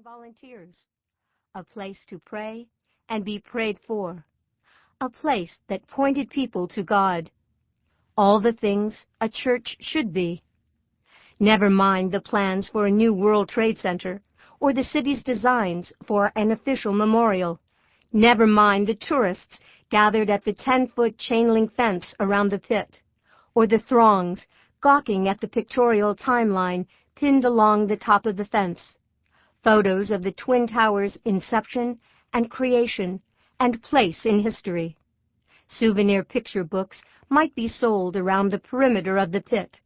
volunteers, a place to pray and be prayed for, a place that pointed people to God. All the things a church should be. Never mind the plans for a new World Trade Center or the city's designs for an official memorial. Never mind the tourists gathered at the 10-foot chain-link fence around the pit, or the throngs gawking at the pictorial timeline pinned along the top of the fence. Photos of the Twin Towers' inception and creation and place in history. Souvenir picture books might be sold around the perimeter of the pit,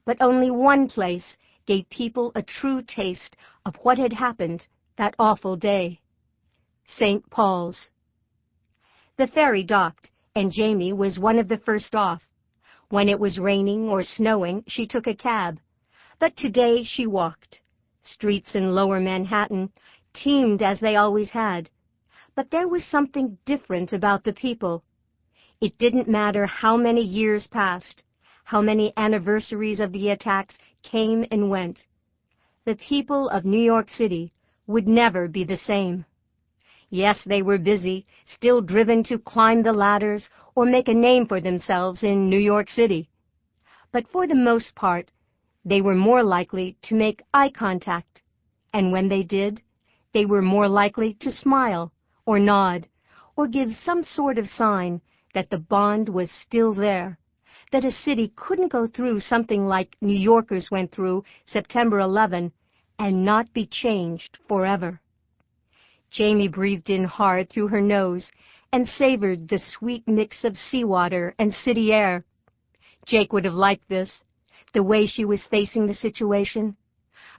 but only one place gave people a true taste of what had happened that awful day. St. Paul's. The ferry docked, and Jamie was one of the first off. When it was raining or snowing, she took a cab, but today she walked. Streets in Lower Manhattan teemed as they always had, but there was something different about the people. It didn't matter how many years passed, how many anniversaries of the attacks came and went. The people of New York City would never be the same. Yes, they were busy, still driven to climb the ladders or make a name for themselves in New York City. But for the most part, they were more likely to make eye contact, and when they did, they were more likely to smile or nod or give some sort of sign that the bond was still there, that a city couldn't go through something like New Yorkers went through September 11 and not be changed forever. Jamie breathed in hard through her nose and savored the sweet mix of seawater and city air. Jake would have liked this, the way she was facing the situation,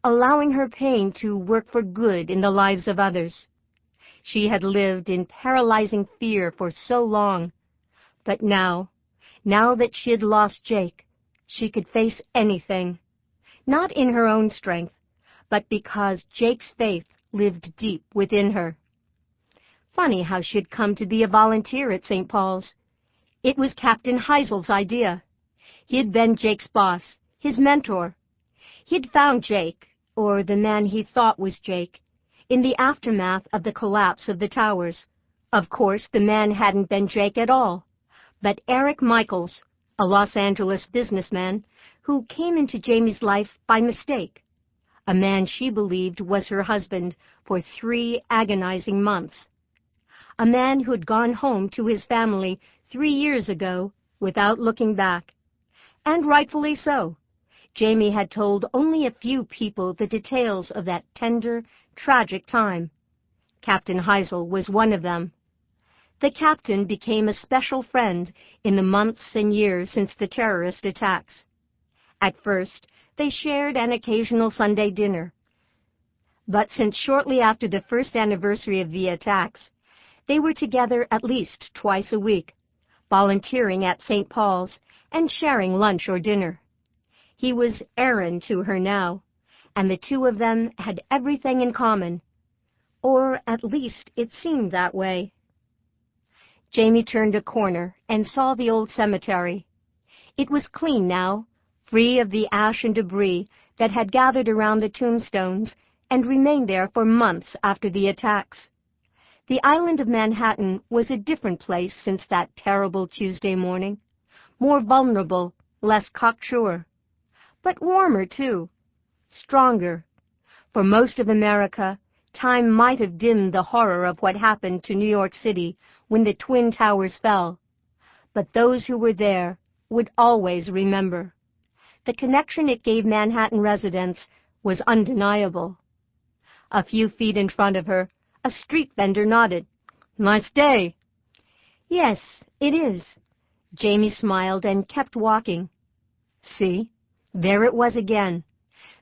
allowing her pain to work for good in the lives of others. She had lived in paralyzing fear for so long, but now that she had lost Jake, she could face anything, not in her own strength, but because Jake's faith lived deep within her. Funny how she'd come to be a volunteer at St. Paul's. It was Captain Heisel's idea. He had been Jake's boss, his mentor. He'd found Jake, or the man he thought was Jake, in the aftermath of the collapse of the towers. Of course, the man hadn't been Jake at all, but Eric Michaels, a Los Angeles businessman who came into Jamie's life by mistake. A man she believed was her husband for 3 agonizing months. A man who'd gone home to his family 3 years ago without looking back. And rightfully so. Jamie had told only a few people the details of that tender, tragic time. Captain Heisel was one of them. The captain became a special friend in the months and years since the terrorist attacks. At first, they shared an occasional Sunday dinner. But since shortly after the first anniversary of the attacks, they were together at least twice a week, volunteering at St. Paul's and sharing lunch or dinner. He was Aaron to her now, and the two of them had everything in common, or at least it seemed that way. Jamie turned a corner and saw the old cemetery. It was clean now, free of the ash and debris that had gathered around the tombstones and remained there for months after the attacks. The island of Manhattan was a different place since that terrible Tuesday morning, more vulnerable, less cocksure, but warmer too, stronger. For most of America, time might have dimmed the horror of what happened to New York City when the Twin Towers fell, but those who were there would always remember. The connection it gave Manhattan residents was undeniable. A few feet in front of her, a street vendor nodded. "Nice day." "Yes, it is." Jamie smiled and kept walking. See, there it was again.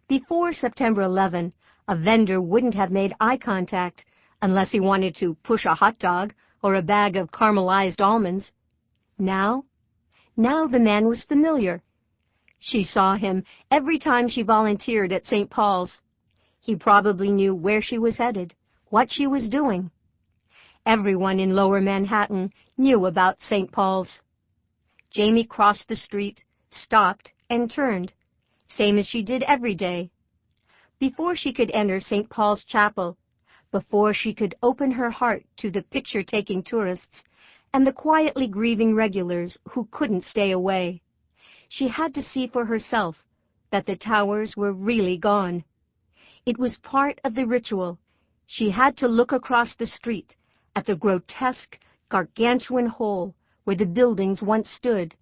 Before September 11, a vendor wouldn't have made eye contact unless he wanted to push a hot dog or a bag of caramelized almonds. Now the man was familiar. She saw him every time she volunteered at St. Paul's. He probably knew where she was headed, what she was doing. Everyone in Lower Manhattan knew about St. Paul's. Jamie crossed the street, stopped, and turned, same as she did every day. Before she could enter St. Paul's Chapel, before she could open her heart to the picture-taking tourists and the quietly grieving regulars who couldn't stay away, she had to see for herself that the towers were really gone. It was part of the ritual. She had to look across the street at the grotesque, gargantuan hole where the buildings once stood,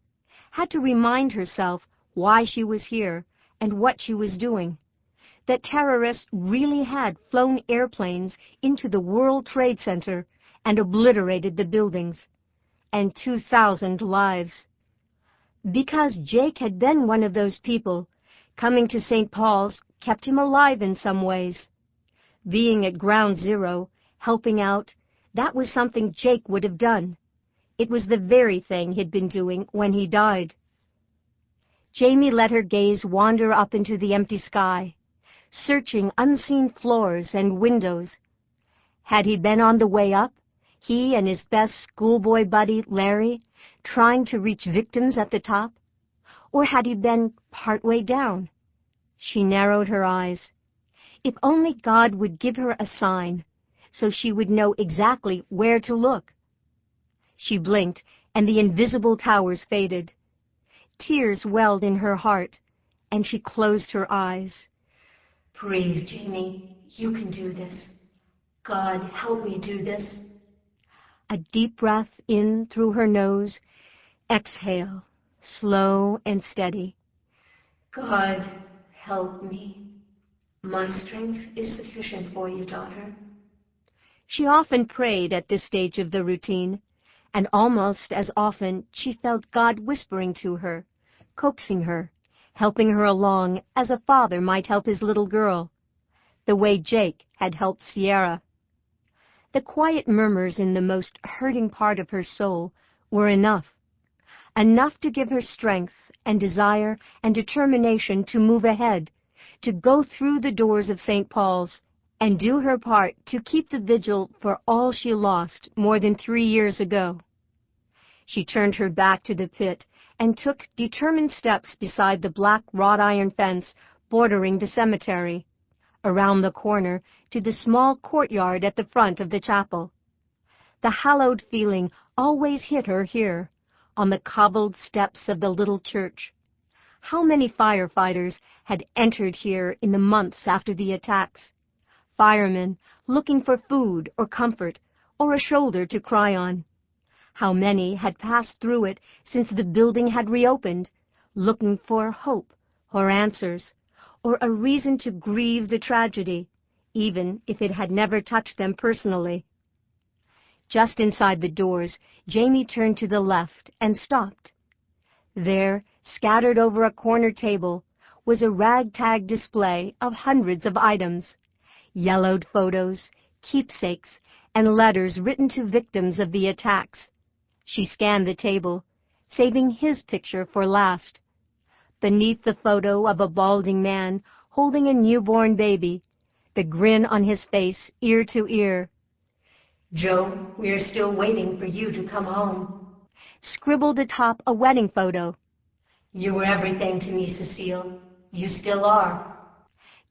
had to remind herself why she was here and what she was doing, that terrorists really had flown airplanes into the World Trade Center and obliterated the buildings, and 2,000 lives. Because Jake had been one of those people, coming to St. Paul's kept him alive in some ways. Being at ground zero, helping out, that was something Jake would have done. It was the very thing he'd been doing when he died. Jamie let her gaze wander up into the empty sky, searching unseen floors and windows. Had he been on the way up, he and his best schoolboy buddy, Larry, trying to reach victims at the top? Or had he been partway down? She narrowed her eyes. If only God would give her a sign, so she would know exactly where to look. She blinked, and the invisible towers faded. Tears welled in her heart, and she closed her eyes. Breathe, Jamie. You can do this. God, help me do this. A deep breath in through her nose. Exhale, slow and steady. God, help me. My strength is sufficient for you, daughter. She often prayed at this stage of the routine, and almost as often she felt God whispering to her, coaxing her, helping her along as a father might help his little girl, the way Jake had helped Sierra. The quiet murmurs in the most hurting part of her soul were enough to give her strength and desire and determination to move ahead, to go through the doors of St. Paul's and do her part to keep the vigil for all she lost more than 3 years ago. She turned her back to the pit and took determined steps beside the black wrought iron fence bordering the cemetery, around the corner to the small courtyard at the front of the chapel. The hallowed feeling always hit her here, on the cobbled steps of the little church. How many firefighters had entered here in the months after the attacks? Firemen looking for food or comfort or a shoulder to cry on. How many had passed through it since the building had reopened, looking for hope or answers, or a reason to grieve the tragedy, even if it had never touched them personally. Just inside the doors, Jamie turned to the left and stopped. There, scattered over a corner table, was a ragtag display of hundreds of items, yellowed photos, keepsakes, and letters written to victims of the attacks. She scanned the table, saving his picture for last. Beneath the photo of a balding man holding a newborn baby, the grin on his face ear to ear. Joe, we're still waiting for you to come home. Scribbled atop a wedding photo. You were everything to me, Cecile. You still are.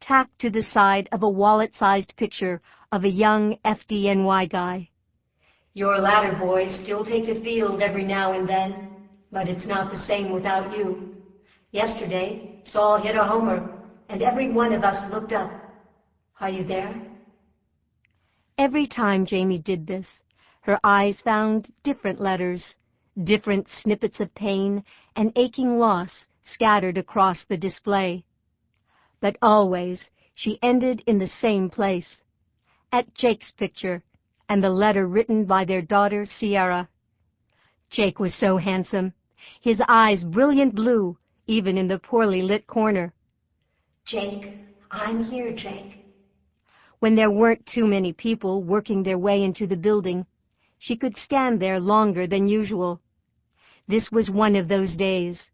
Tacked to the side of a wallet-sized picture of a young FDNY guy. Your ladder boys still take the field every now and then, but it's not the same without you. Yesterday, Saul hit a homer, and every one of us looked up. Are you there? Every time Jamie did this, her eyes found different letters, different snippets of pain and aching loss scattered across the display. But always she ended in the same place, at Jake's picture and the letter written by their daughter Sierra. Jake was so handsome, his eyes brilliant blue, even in the poorly lit corner. Jake, I'm here, Jake. When there weren't too many people working their way into the building, she could stand there longer than usual. This was one of those days.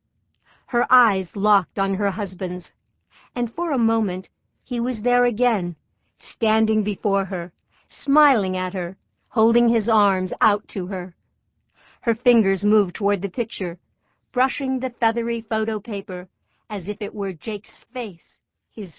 Her eyes locked on her husband's, and for a moment he was there again, standing before her, smiling at her, holding his arms out to her. Her fingers moved toward the picture, brushing the feathery photo paper as if it were Jake's face, his